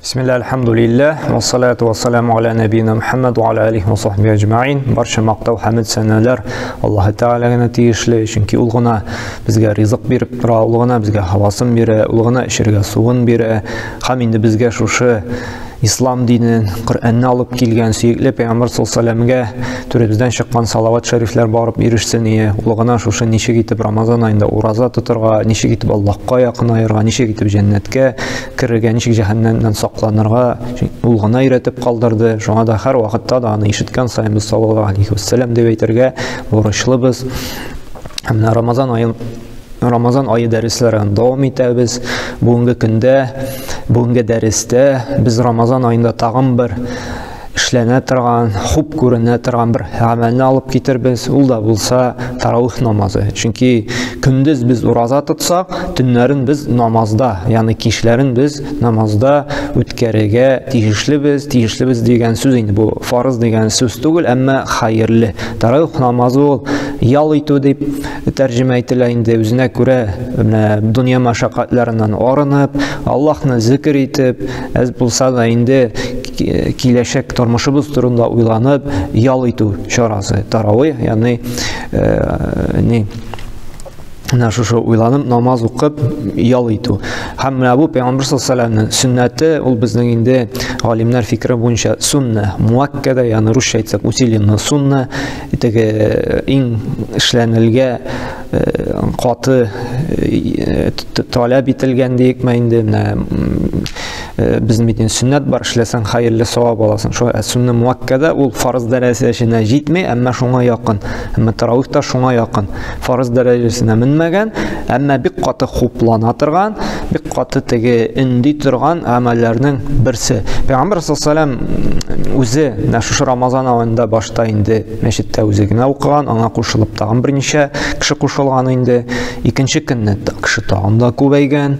Bismillah, alhamdulillah, wa salatu wa salamu ala nabiyina Muhammad wa ala alihi wa sahbihi ajma'in. Barcha maqtav hamd sanalar Alloh Taolaga tegishli, chunki ul g'ana bizga rizq berib tura, ul g'ana bizga havosin beri, ul g'ana ishirga suvin beri, ham endi bizga shu islom dinin Qur'onni olib kelgan suyukli payg'ambar sollallohu alayhi vasallamga turibizdan chiqqan salovat shariflar borib erishsin, ul g'ana shu nishig etib Ramazon oyida roza tuturga, nishig etib Allohga yaqin ayirga, nishig etib jannatga kirga, nishig jahannamdan saqlanırga ул гына өйрәтеп калдырды. Шуңа да һәр вакытта да аны ишеткән саен без саллаллаху алейхи ва саллям дип әйтергә бурычлыбыз. Һәм Рамазан айы дәресләрен дәвам итәбез. Бүгенге көндә, бүгенге дәрестә без Рамазан айында тагын бер эшләнә торган, хуп күренә торган бер гамәлне алып китербез. Ул да булса таравих намазы. Чөнки көндез без ураза тотсак, төннәрен без намазда, ягъни кичләрен без намазда үткәрергә тиешлебез. Тиешлебез дигән сүз инде бу фарыз дигән сүз түгел, әмма хәерле. Таравих намазы ул ял итү дип тәрҗемә ителә инде, үзенә күрә дөнья мәшәкатьләреннән арынып, Аллаһны зикр итеп, әз булса да инде киләчәк тормышыбыз турында уйланып ял итү чарасы. Таравих, ягъни шушы уйланып намаз укып ял итү. Һәм менә бу Пәйгамбер саллаллаху алейхи ва саллямның сөннәте, ул безнең инде галимнәр фикре буенча сунна муаккада, ягъни русча әйтсәк усиленная сунна, теге иң эшләнелгә каты таләп ителгән диекме инде. Безнең бит сөннәт бар, эшләсәң хәерле савап аласың. Шу сунна муаккада ул фарыз дәрәҗәсенә җитми, әмма шуңа якын. Әмма таравих та шуңа якын. Фарыз дәрәҗәсенә менмәгән, әмма бик каты хуплана торган, бик каты теге инди торган амәлләрнең берсе. Пәйгамбер саллаллаху алейхи ва саллям үзе шушы Рамазан айында башта инде мәчеттә үзе генә укыган, аңа кушылып тагын берничә кеше кушылган инде. Икенче көнне кеше тагын да күбәйгән,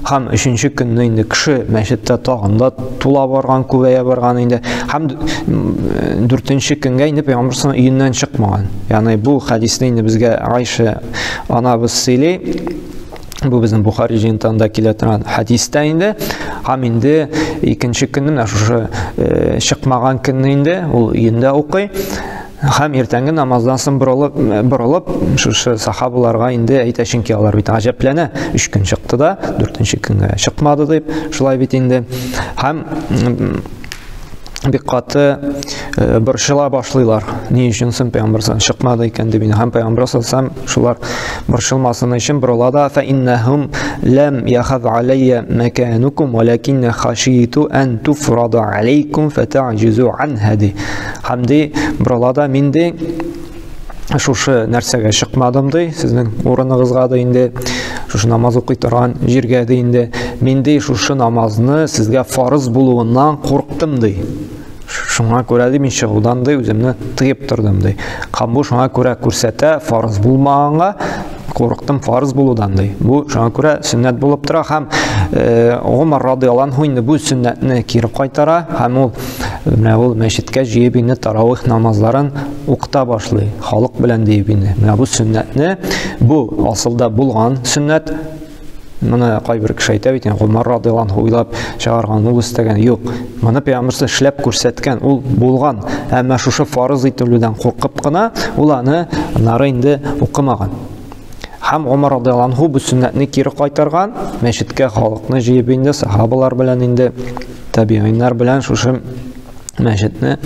һәм өченче көнне инде кеше мәчеттә тагын да тула барган, күбәя барган инде. Һәм дүртенче көнгә инде Пәйгамбер саллаллаху алейхи ва саллям өеннән чыкмаган. Ягъни бу хадисне инде безгә Айша анабыз сөйли. Бу безнең Бухари җыентыгында килә торган хадистә инде. Һәм инде икенче көнне шушы чыкмаган көнне инде ул өендә укый. Һәм иртәнге намаздан соң борылып шушы сахабаларга инде әйтә, чөнки алар бит гаҗәпләнә. 3 көн чыкты да, 4нче көнгә чыкмады дип, шулай бит инде. Һәм бик каты борчыла башлыйлар. Ни өчен соң Пәйгамбер чыкмады икән дип. Һәм Пәйгамбер шулар борчылмасын өчен борылада фа иннахум лам яхаз алайя маканукум валакинна хашиту ан туфрада алейкум фатаҗизу анха. Һәм борылада минде шушы нәрсәгә чыкмадым ди, сезнең урыныгызга да инде шушы намаз укый торган җиргә дә инде минде шушы намазны сезгә фарыз булуыннан курктым ди. Шуңа күрә ди мин чыгудан ди үземне тыеп тордым ди. Һәм бу шуңа күрә күрсәтә, фарыз булмаганга курктым фарыз булудан ди. Бу шуңа күрә сөннәт булып тора. Һәм Умар радиллаһу анһу инде бу сөннәтне кире кайтара. Һәм ул мәчеткә җыеп инде таравих намазларын укыта башлый. Халык белән диеп инде. Менә бу сөннәтне, бу асылда булган сөннәт. Моны кайбер кеше әйтә бит, Умар радиллаһу анһу уйлап чыгарган, ул истәгән. Юк, моны Пәйгамбер эшләп күрсәткән, ул булган. Әмма шушы фарыз ителүдән куркып кына ул аны нары инде укымаган. Һәм Умар радиллаһу анһу бу сөннәтне кире кайтарган, мәчеткә халыкны җыеп инде, сахабалар белән инде, табигыйннар белән шушы мәчетне,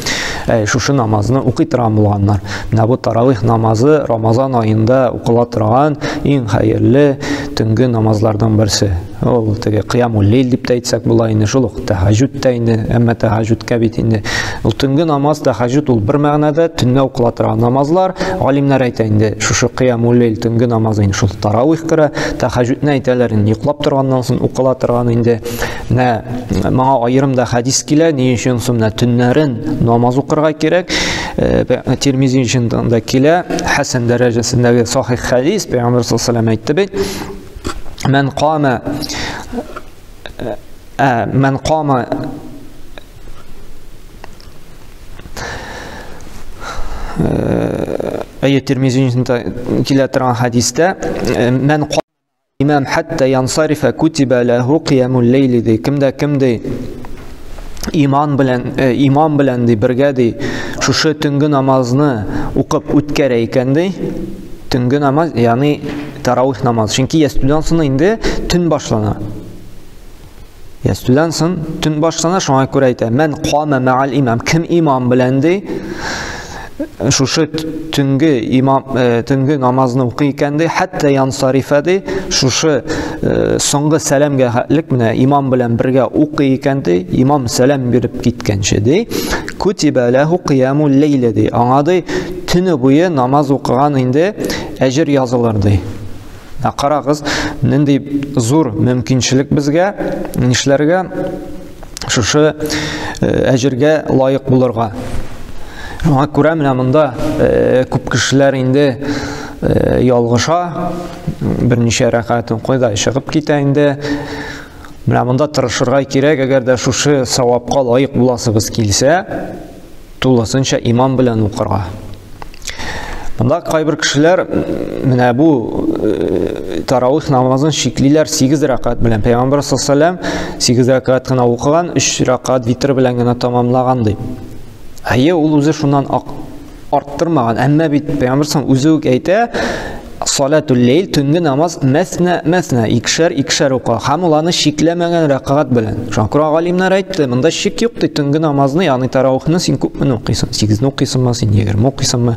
шушы намазны укый торган булганнар. Менә бу таравих намазы Рамазан айында укыла торган иң хәерле төнге намазлардан берсе. Ул теге кыямул лейл дип әйтсәк була инде, шул ук тәһаҗҗүд тә инде, әмма тәһаҗҗүдкә бит инде. Ул төнге намаз, тәһаҗҗүд ул бер мәгънәдә төнне укыла торган намазлар. Галимнәр әйтә инде, шушы кыямул лейл төнге намазы инде шул таравих кирә, тәһаҗҗүдне әйтәләр, йоклап торганнан соң укыла торган инде. Моңа аерым да хадис килә, ни өчен соң төннәрен намаз укырга кирәк. Тирмизи җыентыгында килә, хәсән дәрәҗәсендәге сахих хадис, Пәйгамбер саллаллаху алейхи ва саллям әйтте бит: من قام أي ترمذي كلا ترى حديثة من قام إمام حتى ينصرف كتب له قيام الليل ذي كم ده imam bilan birga di şuşu tüngü namazını uqib o'tkara ekandi. Tüngü namaz, yani taravih namazı. Çünkü yastüdan sonra indi tün başlana. Yastüdan sonra tün başlana, şuna göre aytay. Men qama ma'al imam. Kim imam bilendi? Şuşu tüngü namazını uqiykendi. Hatta yansarifadi. Şuşu soңғы salamga haqlik mine imam bilen birge uqiykendi. İmam salam berip gitkençedi. Kutiba lahu qiyamul leyledi. Anadi tünü boyu namaz uqigan indi ecir yazılırdı. Qaragız, nindi zor mümkinçilik bizge, nişlerge şuşu ecirge layık bulurga. Ona göre mında köp kişiler indi yalgışa bir neçe rakaatın koyda çıkıp gite indi. Mında tırışırga kirek, eğer de şuşu savapqa layık bulasınız kilse, tulasınca imam bilen uqırga. Bunda kaybır kişiler bu taravih namazın şekliler 8 rakat bilen Peygamber sallallahu aleyhi ve sellem 8 rakat gına okugan, 3 rakat vitr bilen gına tamamlagandı. Hayye ol özü şundan arttırmagan. Amma bit Peygamber sallallahu aleyhi ve sellem özü salatul leyl tüngü namaz mesne ikişer oku. Ham ulanı şeklemegen rakat bilen. Şankura alimler aytdı. Bunda şek yoktu tüngü namazını, yani taravihini sen köpünü okuyorsun. 8'ini okuyorsun mu, sen 20'ni okuyorsun mu?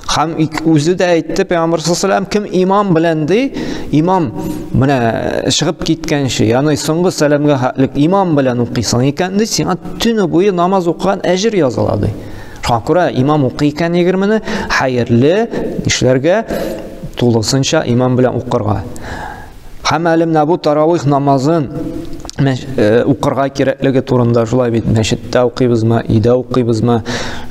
Ham özü de aytdı Peygamber sallallahu aleyhi ve sellem kim imam bilendi, imam buna çıkıp gitkenşi, yani soңғы salamga haqlik imam bilen uqiysan ekendi, sen tünü boyu namaz okugan ecir yazıladı. Şankura imam uqiyken egirmini hayırlı işlerge tuğlasınca imam bilen uqırga. Ham alimler bu taravih namazın uqırga kerekligi turunda şulay bit meşitte uqıybızma, ida uqıybızma,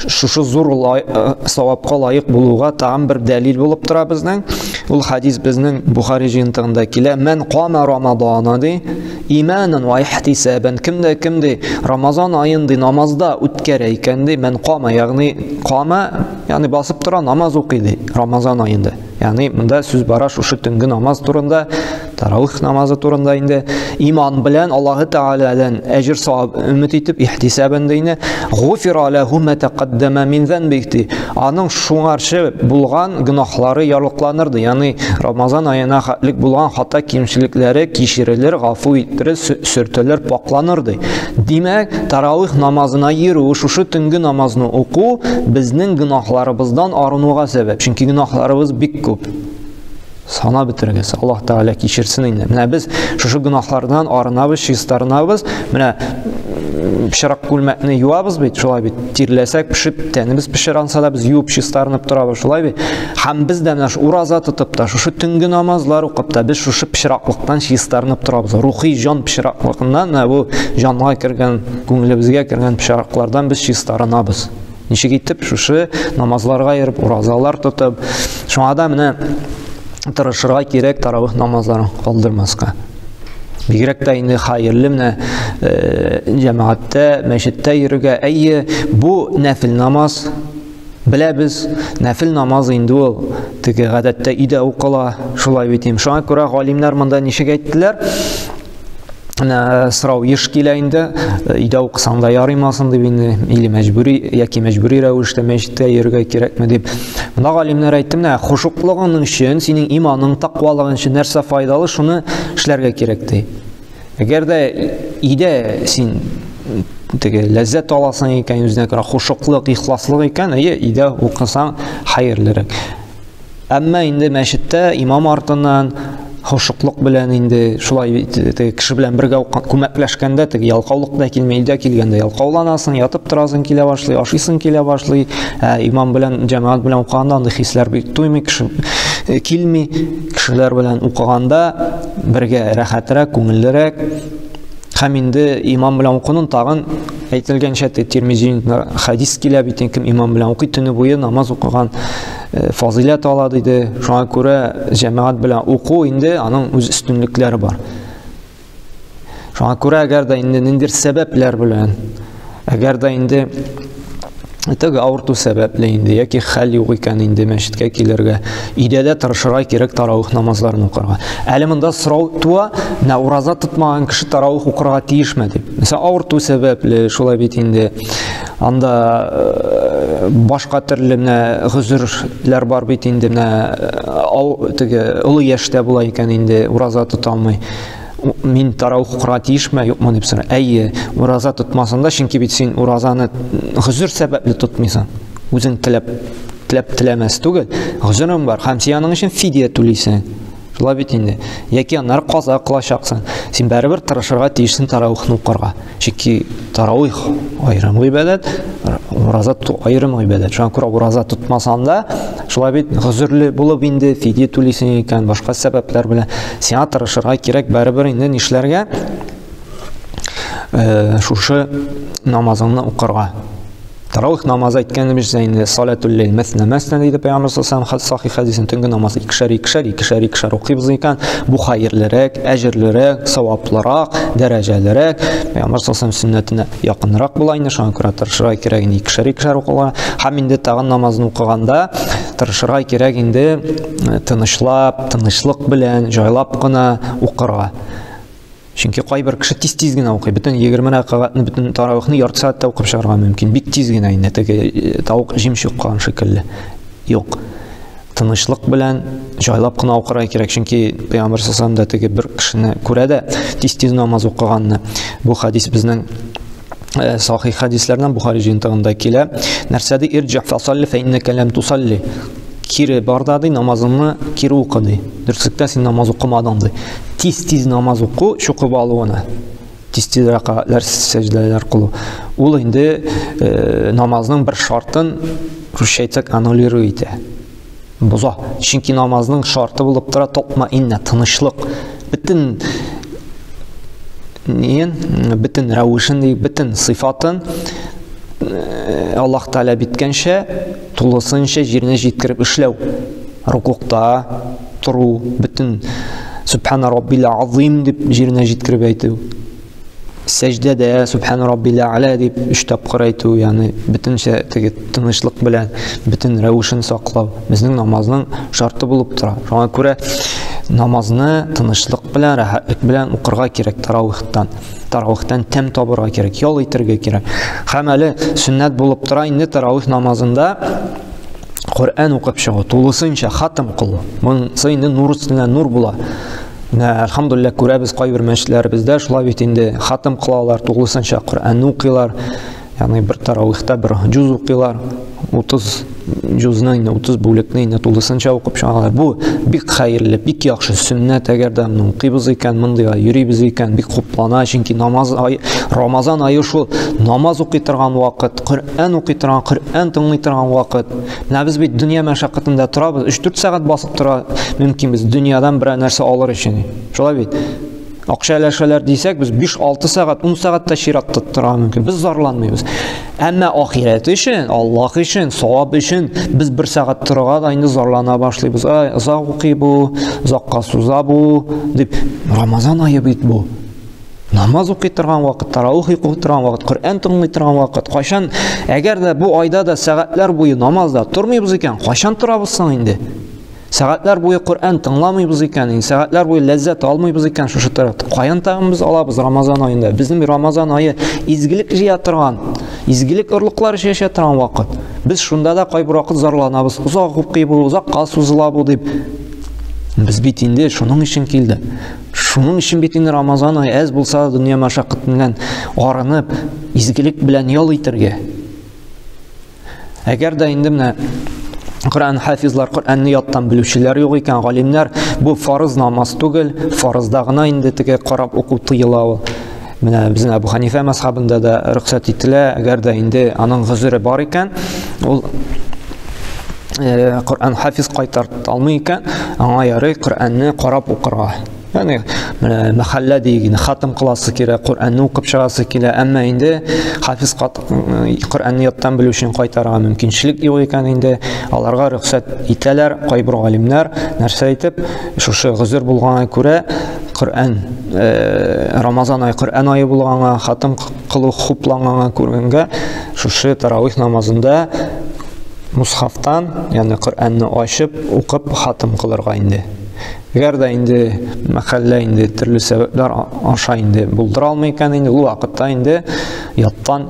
şuşu zor savapqa layık buluğa tağın bir delil bulup tura bizden. Ul hadis bizden Bukhari jintığındakile men qama Ramazana di imanan ve ihtisaben kimde Ramazan ayında namazda utkere ikendi men qama, yani basıp tura namaz uqıydı Ramazan ayında. Yani bunda söz bara şuşu tüngü namaz turunda, taravih namazı turunda indi iman bilen Allahu Teala'dan ecir savab ümit etip ihtisaben deyine gufira lehu ma taqaddama min zanbihi. Anın şuңarşı bulgan günahları yarlıklanırdı. Yani Ramazan ayına haqlik bulgan hata kimçilikleri kişirilir, gafu ettirir, sürtülür, paklanırdı. Demek taravih namazına yürü, şuşu tüngü namazını oku bizning günahlarımızdan arınığa sebep. Çünkü günahlarımız bik köp. Sana bitirgesi. Allah Teala kişirsin indi. Mine biz şu günahlardan arınabız, şiistarınabız. Mine pişirak gülmekini yuvabız bit. Şolay bit. Tirlesek pişip tenimiz pişiransa da biz yuvup şiistarınıp durabız. Şolay bit. Hem biz de uraza tutup da şu tüngü namazlar okup da biz şu pişiraklıktan şiistarınıp durabız. Ruhi can pişiraklığından bu canlığa kirgen, gönlümüzge kirgen pişiraklardan biz şiistarınabız. Nişi gitip şu namazlarga yerip urazalar tutup şu adamına tırışırga kerek taravih namazlarını kaldırmazka. Bigirek de indi hayırlı mine cemaatte, meşitte yürüge bu nefil namaz bile biz nefil namaz indi ol tiki gadette ide okula şulay biteyim. Şuna göre alimler mında nişik ettiler. Sırav yeşkile indi ide okusan da yaraymasın deyip indi ili mecburi yaki mecburi rəvişdə meşitte yürüge kerek mi deyip. Bunda alimler aytdım ne hoşuqlığının için, senin imanın, takvalığın için nerse faydalı şunu işlerge kerekti. Eğer de ide sen lezzet alasın iken yüzüne göre hoşuqlıq, ihlaslık iken ide okusan hayırlırık. Ama indi meşitte imam ardından hoşuqlıq bilen indi şulay kişi bilen birge kömekleşkende yalqavlıqda kilmeyde kilgende yalqavlanasın, yatıp turasın kile başlay, aşıysın kile başlay. İmam bilen, cemaat bilen uqaganda anda hisler bir tuymi kilmi kişiler bilen uqaganda birge rahatrак, көңіллірек. Hem indi imam bilen uqunun tağın aytilgen şətte Tirmizi'nin hadis kile biten kim imam bilen uqi tünü boyu namaz uqagan fazilet aladıydı. Şuna göre cemaat bilen uqu indi anın öz üstünlükleri var. Şuna göre eğer de indi nindir sebepler bilen eğer de indi Теге авырту сәбәпле инде яки хәл юк икән инде мәчеткә килергә, өйдә таратышырга кирәк таравих намазларын укырга. Әле монда сорау туа, менә ураза тотмаган кеше таравих укырга тиешме дип. Мәсәлән, авырту сәбәпле шулай бит инде. Анда башка төрле менә гозерләр бар бит инде, менә теге олы яшьтә була икән инде, ураза тота алмый. Мин таравих укырга тиешме, юкмы дип сорый. Әйе, ураза тотмасында, чөнки бит син уразаны гозер сәбәпле тотмыйсың. Үзең теләмәс түгел. Гозерың бар, һәм син аның өчен фидия түлисең. Шулай бит инде. Яки аннары каза кылачаксың. Син барыбер тырышырга тиешсең таравихны укырга. Чөнки таравих аерым гыйбадат, ураза аерым гыйбадат. Шуңа күрә ураза тотмасанда, шулай бит гозерле булып инде фидия түлисең икән, башка сәбәпләр белән сиңа тырышырга кирәк барыбер инде нишләргә? Шушы намазыңны укырга. Таравих намазы әйткәнебез инде салатул лейл мәсна диде Пәйгамбер саллаллаху алейхи сахих хадисен төнге намазы икешәр укыйбыз икән. Бу хәерлерәк, әҗерлерәк, саваплырак, дәрәҗәлерәк. Пәйгамбер саллаллаху сүннәтенә якынрак була инде, шуңа күрә тырышырга кирәк инде икешәр укыга. Һәм инде тагын намазны укыганда тырышырга кирәк инде тынычлык белән, җайлап кына укырга. Чөнки кайбер кеше тиз генә укый. Бөтен 20 рәкъгатны, бөтен таравихны ярты сәгатьтә укып чыгарга мөмкин. Бик тиз генә инде, теге тавык җимче уккан шикелле. Юк. Тынычлык белән җайлап кына укырга кирәк. Чөнки Пәйгамбер саллаллаху алейхи теге бер кешене күрә дә тиз намаз укыганны. Бу хадис безнең сахих хадислардан Бухари җыентыгында килә. Нәрсәди ирҗи фасалли фа иннaka лам тусалли. Кире бардады, намазыңны кире укыды. Дөреслекдә син намаз укымадың ди. Тиз намаз уку, шукып алуына. Тиз рәкъатлар, сәҗдәләр кылу. Ул инде намазның бер шартын русча әйтсәк аннулируй итә. Боза. Чөнки намазның шарты булып тора тотма-инна, тынычлык. Бөтен рәвешен, бөтен сыйфатын Аллаһ Тәгалә биткәнчә тулысынча җиренә җиткереп эшләү. Рукукта туру, бөтен Субхана Раббил Азим дип җиренә җиткереп әйтү. Сәҗдәдә Субхана Раббил А'ла дип 3 тапкыр әйтү, ягъни бөтенчә теге тынычлык белән, бөтен рәвешен саклау безнең намазның шарты булып тора. Шуңа күрә намазны тынычлык белән, рәхәтлек белән укырга кирәк таравихтан тәм табырга кирәк, ял итәргә кирәк. Һәм әле сөннәт булып тора инде таравих намазында Коръән укып чыгу, тулысынча хатым кылу. Монысы инде нур өстенә нур була. Әлхәмдүлилләһ, күрәбез кайбер мәчетләребездә шулай бит инде хатым кылалар, тулысынча Коръәнне укыйлар. Ягъни бер таравихта бер җуз укыйлар, 30 җузны, 30 бүлекне инде тулысынча укып чыгалар. Бу бик хәерле, бик яхшы сөннәт. Әгәр дә моны укыйбыз икән, мондыйга йөрибез икән, бик хуплана. Чөнки намаз ай, Рамазан ае шул намаз укый торган вакыт, Коръән укый торган, Коръән тыңлый торган вакыт. Менә без бит дөнья мәшәкатендә торабыз, 3-4 сәгать басып тора мөмкин без дөньядан бер нәрсә алыр өчен. Шулай бит. Акча әләшәләр дисәк, без 5-6 сәгать, 10 сәгатьтә чиратта тора мөмкин. Без зарланмыйбыз. Әмма ахират өчен, Аллаһ өчен, савап өчен без 1 сәгать торырга да инде зарлана башлыйбыз. Ай, озак укый бу, озакка суза бу дип. Рамазан ае бит бу. Намаз укый торган вакыт, таравих укый торган вакыт, Коръән тыңлый торган вакыт. Кайчан, әгәр дә бу айда да сәгатьләр буе намазда тормыйбыз икән, кайчан торабыз соң инде? Сәгатьләр буе Коръән тыңламыйбыз икән, сәгатьләр буе ләззәт алмыйбыз икән шушы тарафта. Каян тагын без алабыз Рамазан аенда? Безнең Рамазан ае изгилек җыя торган, изгилек орлыклар җыя торган вакыт. Без шунда да кайбер вакыт зарланабыз. Узак укый бу, узакка сузыла бу дип. Без бит инде шуның өчен килде. Шуның өчен бит инде Рамазан ае әз булса да дөнья мәшәкатеннән арынып, изгилек белән ял итәргә. Әгәр дә инде менә Коръән хафизлар, Коръәнне яттан белүчеләр юк икән, галимнәр, бу фарыз намаз түгел, фарызда гына инде теге карап уку тыела ул. Менә безнең Абу Ханифа мазхабында да рөхсәт ителә, әгәр дә инде аның гызыры бар икән, ул Коръән хафиз кайтарт алмый икән, аңа ярый Коръәнне карап укырга. Ягъни мәхәллә дигән хатым кыласы кирәк, Коръәнне укып чыгасы килә, әмма инде хафиз Коръәнне яттан белү өчен кайтарга мөмкинчелек юк икән инде. Аларга рөхсәт итәләр кайбер галимнәр, нәрсә әйтеп, шушы гызыр булганга күрә Qur'an Рамазан ай Qur'an айы булганга, хатым кылу хупланганга күргәнгә, шушы таравих намазында мусхафтан, ягъни Qur'анны ачып, укып хатым кылырга инде. Әгәр дә инде мәхәллә инде төрле сәбәпләр аша инде булдыра алмый икән, инде ул вакытта инде яттан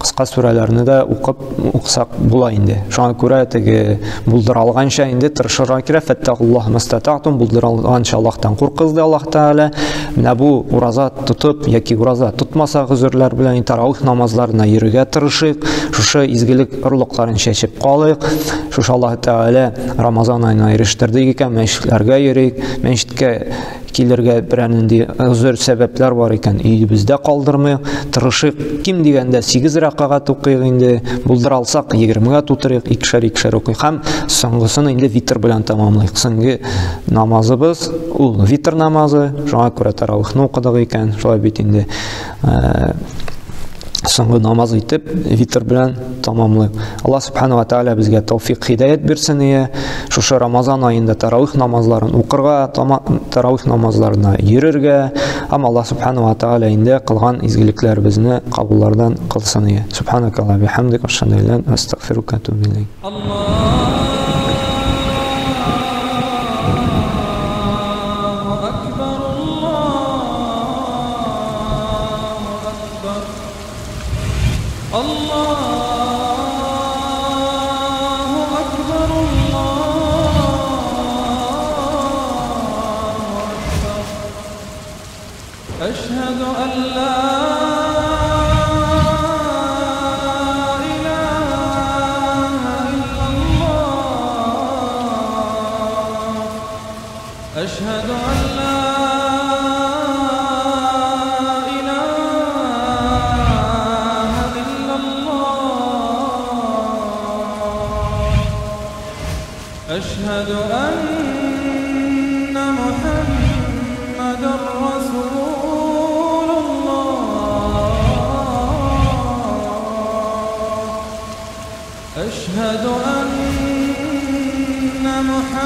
кыска сүрәләрне дә укысак була инде. Шуңа күрә теге булдыра алганча инде тырышырга кирәк. Фаттахуллаһ мастатаътум, булдыра алганча Аллаһтан куркыгыз ди Аллаһ Тәгалә. Менә бу ураза тотып яки ураза тотмаса гызырлар белән таравих намазларына йөрергә тырышыйк. Шушы изгелек орлыкларын чәчеп калыйк. Шушы Аллаһ Тәгалә Рамазан айына ирештирде икән, мәчетләргә йөрик. Мәчеткә килергә берәнинди гызыр сәбәпләр бар икән, өебездә калдырмыйк, тырышыйк. Ким дигәндә 8 рәкъгат укыйк инде, булдыра алсак 20-га тутырыйк, икешәр укыйк. Һәм соңгысын инде витр белән тәмамлыйк. Соңгы намазыбыз ул витр намазы. Шуңа күрә таравихны укыдык икән, шулай бит инде соңгы намаз итеп витр белән тәмамлыйк. Аллаһ субхана ва тааля безгә тауфик, хидаят бирсен. Шушы Рамазан айында таравих намазларын укырга, таравих намазларына йөрергә, һәм Аллаһ субхана ва тааля инде кылган изгелекләребезне кабуллардан кылсын. Субханакалла бихамдик, ашһаду ан ла илаха илля анта, астагфирука ва атубу илейк. أشهد أن لا إله إلا الله أشهد أن لا إله إلا الله أشهد أن محمدا رسول أشهد أن محمدا